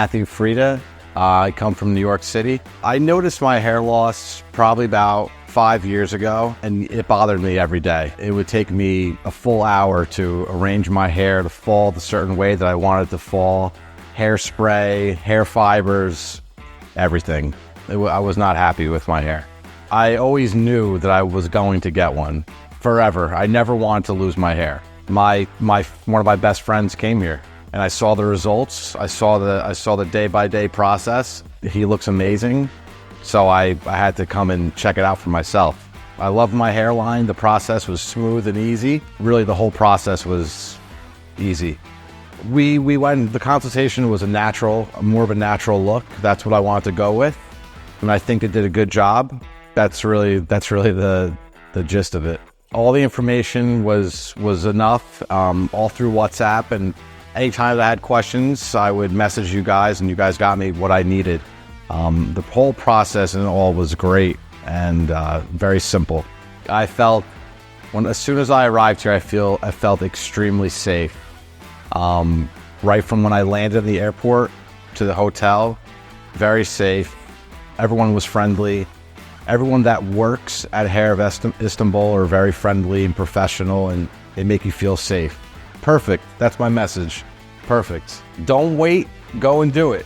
Matthew Frieda. I come from New York City. I noticed my hair loss probably about 5 years ago, and it bothered me every day. It would take me a full hour to arrange my hair to fall the certain way that I wanted it to fall. Hairspray, hair fibers, everything. I was not happy with my hair. I always knew that I was going to get one forever. I never wanted to lose my hair. One of my best friends came here, and I saw the results. I saw the day-by-day process. He looks amazing, so I had to come and check it out for myself. I love my hairline. The process was smooth and easy. Really, the whole process was easy. We went. The consultation was more of a natural look. That's what I wanted to go with, and I think it did a good job. That's really the gist of it. All the information was enough, all through WhatsApp, and anytime I had questions, I would message you guys, and you guys got me what I needed. The whole process and all was great and very simple. I felt, as soon as I arrived here, I felt extremely safe. Right from when I landed in the airport to the hotel, very safe. Everyone was friendly. Everyone that works at Hair of Istanbul are very friendly and professional, and they make you feel safe. Perfect. That's my message. Perfect. Don't wait. Go and do it.